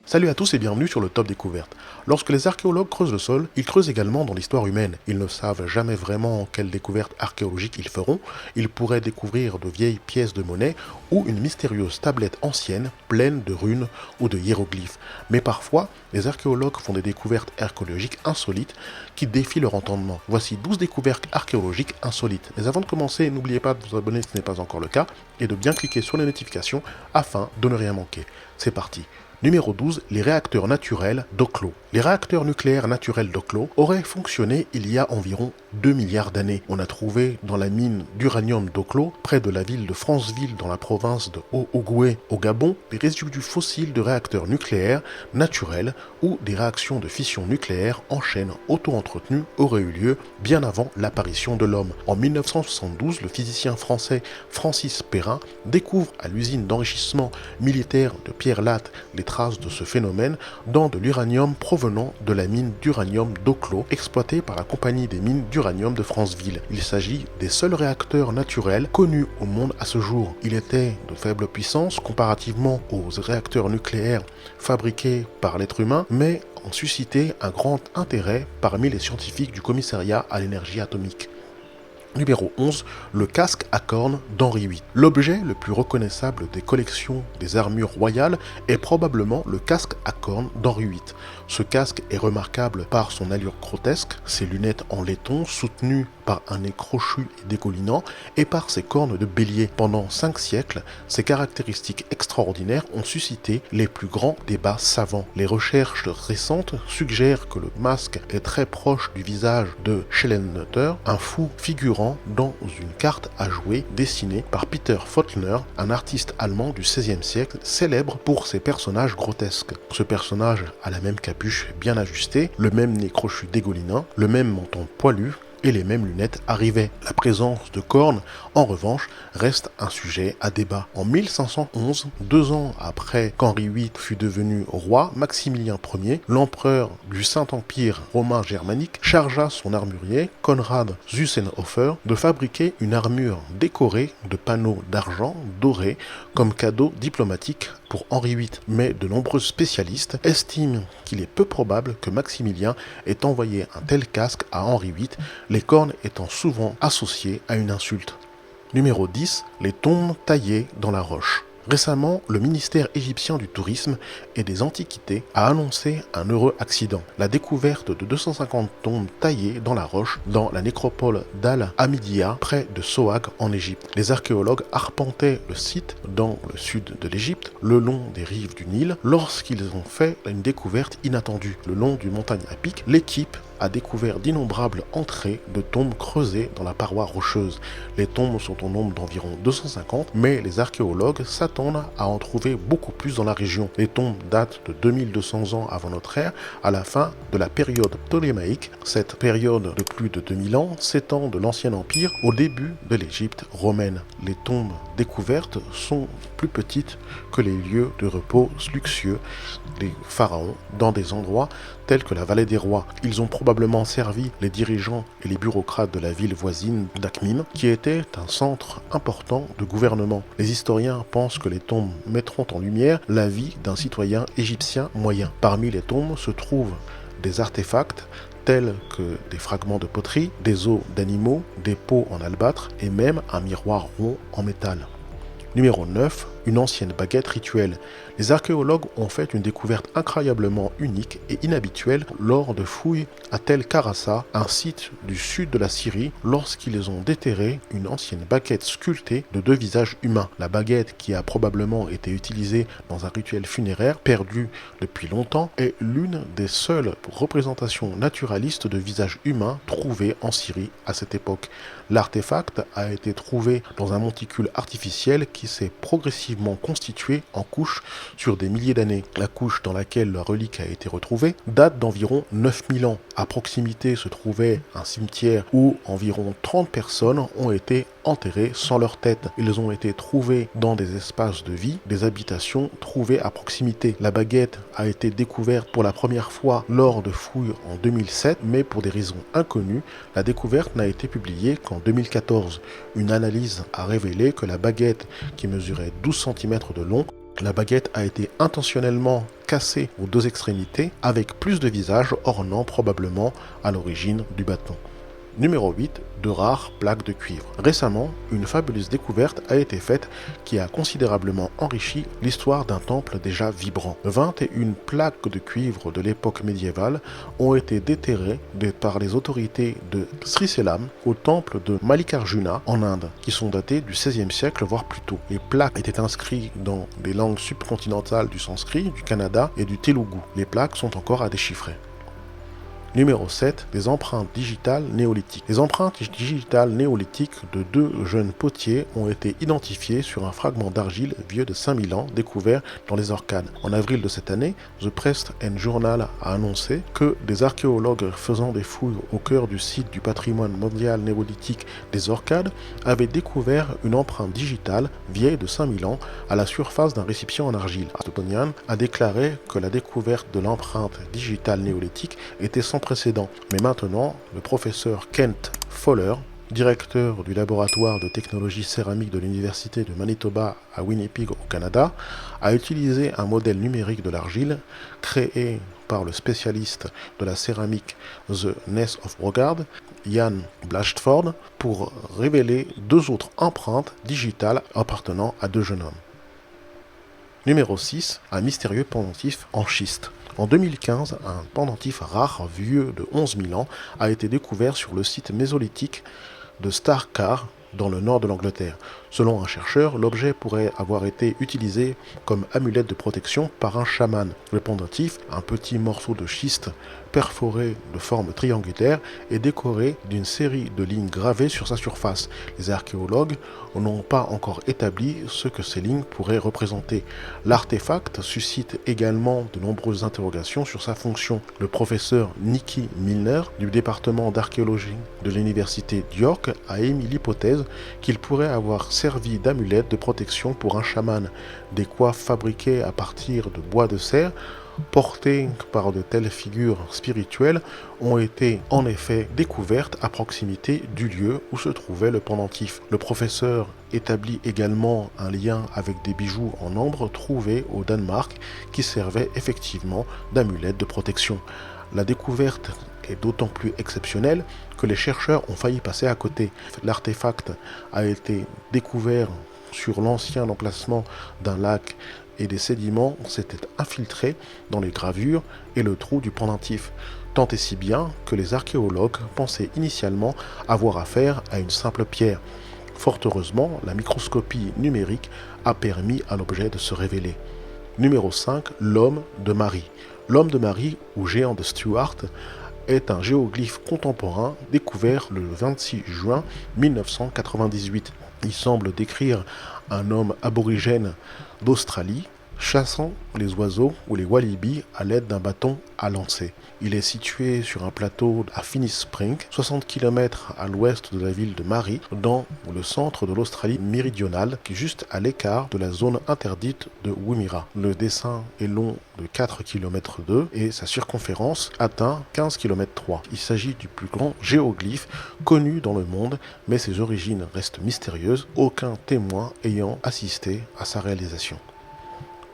Salut à tous et bienvenue sur le Top Découverte. Lorsque les archéologues creusent le sol, ils creusent également dans l'histoire humaine. Ils ne savent jamais vraiment quelle découverte archéologique ils feront. Ils pourraient découvrir de vieilles pièces de monnaie ou une mystérieuse tablette ancienne pleine de runes ou de hiéroglyphes. Mais parfois, les archéologues font des découvertes archéologiques insolites qui défient leur entendement. Voici 12 découvertes archéologiques insolites. Mais avant de commencer, n'oubliez pas de vous abonner si ce n'est pas encore le cas et de bien cliquer sur les notifications afin de ne rien manquer. C'est parti. Numéro 12, les réacteurs naturels d'Oclo. Les réacteurs nucléaires naturels d'Oclo auraient fonctionné il y a environ 2 milliards d'années. On a trouvé dans la mine d'uranium d'Oclo, près de la ville de Franceville dans la province de Haut-Ogooué au Gabon, des résidus fossiles de réacteurs nucléaires naturels où des réactions de fission nucléaire en chaîne auto-entretenues auraient eu lieu bien avant l'apparition de l'homme. En 1972, le physicien français Francis Perrin découvre à l'usine d'enrichissement militaire de Pierre-Latte les traces de ce phénomène dans de l'uranium provenant de la mine d'uranium d'Oclo exploitée par la compagnie des mines d'uranium de Franceville. Il s'agit des seuls réacteurs naturels connus au monde à ce jour. Il était de faible puissance comparativement aux réacteurs nucléaires fabriqués par l'être humain, mais ont suscité un grand intérêt parmi les scientifiques du commissariat à l'énergie atomique. Numéro 11, le casque à cornes d'Henri VIII. L'objet le plus reconnaissable des collections des armures royales est probablement le casque à cornes d'Henri VIII. Ce casque est remarquable par son allure grotesque, ses lunettes en laiton soutenues par un nez crochu et dégoulinant et par ses cornes de bélier. Pendant 5 siècles, ces caractéristiques extraordinaires ont suscité les plus grands débats savants. Les recherches récentes suggèrent que le masque est très proche du visage de Schellenhutter, un fou figurant dans une carte à jouer dessinée par Peter Fottner, un artiste allemand du XVIe siècle célèbre pour ses personnages grotesques. Ce personnage a la même capuche bien ajustée, le même nez crochu dégoulinant, le même menton poilu, et les mêmes lunettes arrivaient. La présence de cornes, en revanche, reste un sujet à débat. En 1511, 2 ans après qu'Henri VIII fut devenu roi, Maximilien Ier, l'empereur du Saint-Empire romain germanique, chargea son armurier, Konrad Züssenhofer, de fabriquer une armure décorée de panneaux d'argent doré comme cadeau diplomatique pour Henri VIII, mais de nombreux spécialistes estiment qu'il est peu probable que Maximilien ait envoyé un tel casque à Henri VIII, les cornes étant souvent associées à une insulte. Numéro 10, les tombes taillées dans la roche. Récemment, le ministère égyptien du Tourisme et des Antiquités a annoncé un heureux accident, la découverte de 250 tombes taillées dans la roche dans la nécropole d'Al-Hamidiya près de Sohag en Égypte. Les archéologues arpentaient le site dans le sud de l'Égypte, le long des rives du Nil, lorsqu'ils ont fait une découverte inattendue. Le long d'une montagne à pic, l'équipe a découvert d'innombrables entrées de tombes creusées dans la paroi rocheuse. Les tombes sont au nombre d'environ 250, mais les archéologues s'attendent à en trouver beaucoup plus dans la région. Les tombes datent de 2200 ans avant notre ère, à la fin de la période ptolémaïque. Cette période de plus de 2000 ans s'étend de l'Ancien Empire au début de l'Égypte romaine. Les tombes découvertes sont plus petites que les lieux de repos luxueux des pharaons dans des endroits tels que la vallée des rois. Ils ont probablement servi les dirigeants et les bureaucrates de la ville voisine d'Akhmim, qui était un centre important de gouvernement. Les historiens pensent que les tombes mettront en lumière la vie d'un citoyen égyptien moyen. Parmi les tombes se trouvent des artefacts tels que des fragments de poterie, des os d'animaux, des pots en albâtre et même un miroir rond en métal. Numéro 9, une ancienne baguette rituelle. Les archéologues ont fait une découverte incroyablement unique et inhabituelle lors de fouilles à Tel Karassa, un site du sud de la Syrie, lorsqu'ils ont déterré une ancienne baguette sculptée de 2 visages humains. La baguette, qui a probablement été utilisée dans un rituel funéraire perdu depuis longtemps, est l'une des seules représentations naturalistes de visages humains trouvées en Syrie à cette époque. L'artefact a été trouvé dans un monticule artificiel qui s'est progressivement constitué en couches sur des milliers d'années. La couche dans laquelle la relique a été retrouvée date d'environ 9000 ans. À proximité se trouvait un cimetière où environ 30 personnes ont été enterrés sans leur tête. Ils ont été trouvés dans des espaces de vie, des habitations trouvées à proximité. La baguette a été découverte pour la première fois lors de fouilles en 2007, mais pour des raisons inconnues, la découverte n'a été publiée qu'en 2014. Une analyse a révélé que la baguette, qui mesurait 12 cm de long, la baguette a été intentionnellement cassée aux deux extrémités, avec plus de visages ornant probablement à l'origine du bâton. Numéro 8. De rares plaques de cuivre. Récemment, une fabuleuse découverte a été faite qui a considérablement enrichi l'histoire d'un temple déjà vibrant. 21 plaques de cuivre de l'époque médiévale ont été déterrées par les autorités de Sri Selam au temple de Mallikarjuna en Inde, qui sont datées du XVIe siècle voire plus tôt. Les plaques étaient inscrites dans des langues subcontinentales du sanskrit, du kannada et du telugu. Les plaques sont encore à déchiffrer. Numéro 7. Des empreintes digitales néolithiques. Les empreintes digitales néolithiques de deux jeunes potiers ont été identifiées sur un fragment d'argile vieux de 5000 ans découvert dans les Orcades. En avril de cette année, The Press and Journal a annoncé que des archéologues faisant des fouilles au cœur du site du patrimoine mondial néolithique des Orcades avaient découvert une empreinte digitale vieille de 5000 ans à la surface d'un récipient en argile. Astoponian a déclaré que la découverte de l'empreinte digitale néolithique était sans précédent. Mais maintenant, le professeur Kent Fowler, directeur du laboratoire de technologie céramique de l'université de Manitoba à Winnipeg au Canada, a utilisé un modèle numérique de l'argile créé par le spécialiste de la céramique The Ness of Brogard, Ian Blatchford, pour révéler deux autres empreintes digitales appartenant à deux jeunes hommes. Numéro 6. Un mystérieux pendentif en schiste. En 2015, un pendentif rare vieux de 11 000 ans a été découvert sur le site mésolithique de Starcar, dans le nord de l'Angleterre. Selon un chercheur, l'objet pourrait avoir été utilisé comme amulette de protection par un chaman. Le pendentif, un petit morceau de schiste perforé de forme triangulaire, est décoré d'une série de lignes gravées sur sa surface. Les archéologues n'ont pas encore établi ce que ces lignes pourraient représenter. L'artefact suscite également de nombreuses interrogations sur sa fonction. Le professeur Nicky Milner du département d'archéologie de l'université d'York a émis l'hypothèse qu'il pourrait avoir servi d'amulette de protection pour un chaman. Des coiffes fabriquées à partir de bois de cerf portées par de telles figures spirituelles ont été en effet découvertes à proximité du lieu où se trouvait le pendentif. Le professeur établit également un lien avec des bijoux en ambre trouvés au Danemark qui servaient effectivement d'amulettes de protection. La découverte est d'autant plus exceptionnelle que les chercheurs ont failli passer à côté. L'artefact a été découvert sur l'ancien emplacement d'un lac et des sédiments s'étaient infiltrés dans les gravures et le trou du pendentif, tant et si bien que les archéologues pensaient initialement avoir affaire à une simple pierre. Fort heureusement, la microscopie numérique a permis à l'objet de se révéler. Numéro 5. L'homme de Marie. L'homme de Marie, ou géant de Stuart, est un géoglyphe contemporain découvert le 26 juin 1998. Il semble décrire un homme aborigène d'Australie chassant les oiseaux ou les walibi à l'aide d'un bâton à lancer. Il est situé sur un plateau à Finnis Spring, 60 km à l'ouest de la ville de Marie, dans le centre de l'Australie méridionale, qui est juste à l'écart de la zone interdite de Woomera. Le dessin est long de 4 km et sa circonférence atteint 15 km 3. Il s'agit du plus grand géoglyphe connu dans le monde, mais ses origines restent mystérieuses, aucun témoin ayant assisté à sa réalisation.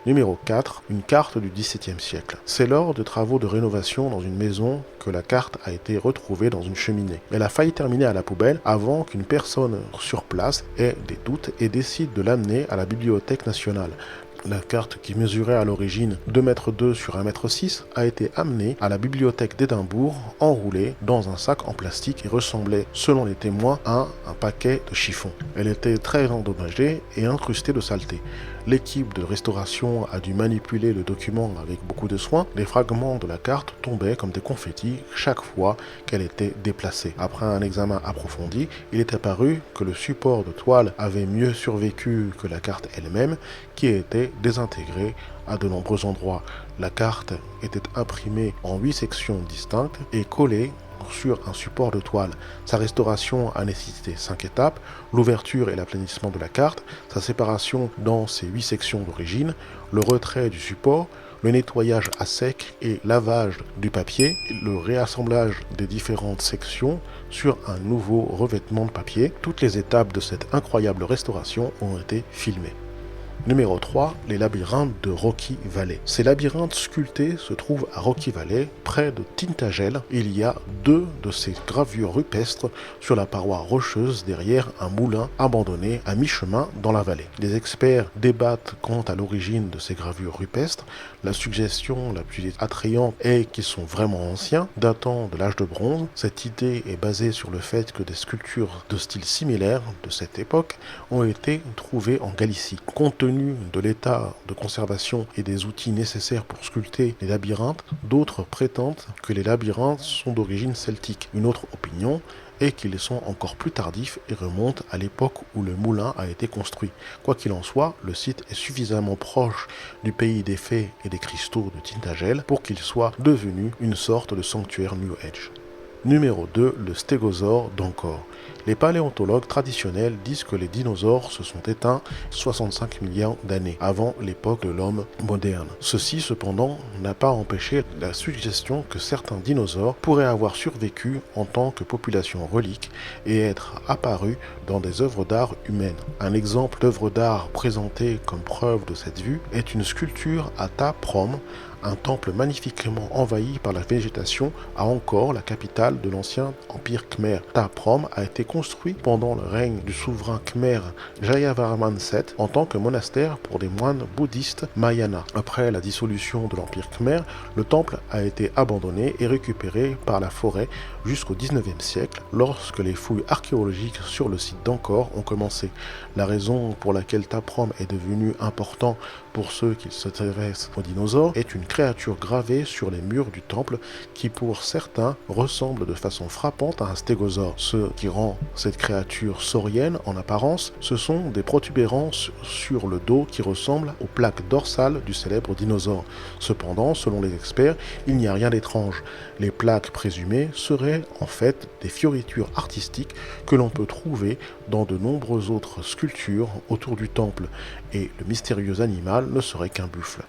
Numéro 4. Une carte du XVIIe siècle. C'est lors de travaux de rénovation dans une maison que la carte a été retrouvée dans une cheminée. Elle a failli terminer à la poubelle avant qu'une personne sur place ait des doutes et décide de l'amener à la Bibliothèque nationale. La carte, qui mesurait à l'origine 2,2 m sur 1,6 m, a été amenée à la bibliothèque d'Édimbourg, enroulée dans un sac en plastique et ressemblait, selon les témoins, à un paquet de chiffons. Elle était très endommagée et incrustée de saleté. L'équipe de restauration a dû manipuler le document avec beaucoup de soin. Les fragments de la carte tombaient comme des confettis chaque fois qu'elle était déplacée. Après un examen approfondi, il est apparu que le support de toile avait mieux survécu que la carte elle-même, qui était désintégrée à de nombreux endroits. La carte était imprimée en 8 sections distinctes et collée sur un support de toile. Sa restauration a nécessité 5 étapes: l'ouverture et l'aplanissement de la carte, sa séparation dans ses 8 sections d'origine, le retrait du support, le nettoyage à sec et lavage du papier, le réassemblage des différentes sections sur un nouveau revêtement de papier. Toutes les étapes de cette incroyable restauration ont été filmées. Numéro 3, les labyrinthes de Rocky Valley. Ces labyrinthes sculptés se trouvent à Rocky Valley, près de Tintagel. Il y a 2 de ces gravures rupestres sur la paroi rocheuse derrière un moulin abandonné à mi-chemin dans la vallée. Les experts débattent quant à l'origine de ces gravures rupestres. La suggestion la plus attrayante est qu'ils sont vraiment anciens, datant de l'âge de bronze. Cette idée est basée sur le fait que des sculptures de style similaire de cette époque ont été trouvées en Galicie. Compte tenu de l'état de conservation et des outils nécessaires pour sculpter les labyrinthes, d'autres prétendent que les labyrinthes sont d'origine celtique. Une autre opinion est qu'ils sont encore plus tardifs et remontent à l'époque où le moulin a été construit. Quoi qu'il en soit, le site est suffisamment proche du pays des fées et des cristaux de Tintagel pour qu'il soit devenu une sorte de sanctuaire New Age. Numéro 2, le stégosaure d'Angkor. Les paléontologues traditionnels disent que les dinosaures se sont éteints 65 milliards d'années avant l'époque de l'homme moderne. Ceci, cependant, n'a pas empêché la suggestion que certains dinosaures pourraient avoir survécu en tant que population relique et être apparus dans des œuvres d'art humaines. Un exemple d'œuvre d'art présentée comme preuve de cette vue est une sculpture à Ta Prohm, un temple magnifiquement envahi par la végétation à Angkor, la capitale de l'ancien empire khmer. Ta Prohm a été construit pendant le règne du souverain khmer Jayavarman VII en tant que monastère pour des moines bouddhistes Mahayana. Après la dissolution de l'empire khmer, le temple a été abandonné et récupéré par la forêt jusqu'au 19e siècle, lorsque les fouilles archéologiques sur le site d'Angkor ont commencé. La raison pour laquelle Ta Prohm est devenu important pour ceux qui s'intéressent aux dinosaures est une créature gravée sur les murs du temple qui pour certains ressemble de façon frappante à un stégosaure. Ce qui rend cette créature saurienne en apparence, ce sont des protubérances sur le dos qui ressemblent aux plaques dorsales du célèbre dinosaure. Cependant, selon les experts, il n'y a rien d'étrange. Les plaques présumées seraient en fait des fioritures artistiques que l'on peut trouver dans de nombreuses autres sculptures autour du temple, et le mystérieux animal ne serait qu'un buffle.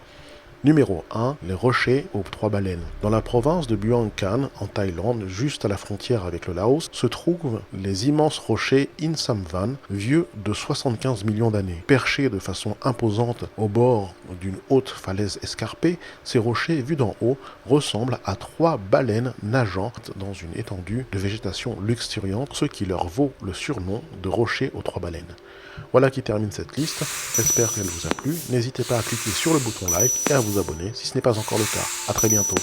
Numéro 1, les rochers aux 3 baleines. Dans la province de Buang Khan, en Thaïlande, juste à la frontière avec le Laos, se trouvent les immenses rochers In Sam Van, vieux de 75 millions d'années. Perchés de façon imposante au bord d'une haute falaise escarpée, ces rochers, vus d'en haut, ressemblent à 3 baleines nageant dans une étendue de végétation luxuriante, ce qui leur vaut le surnom de rochers aux 3 baleines. Voilà qui termine cette liste, j'espère qu'elle vous a plu. N'hésitez pas à cliquer sur le bouton like et à vous abonner si ce n'est pas encore le cas. A très bientôt.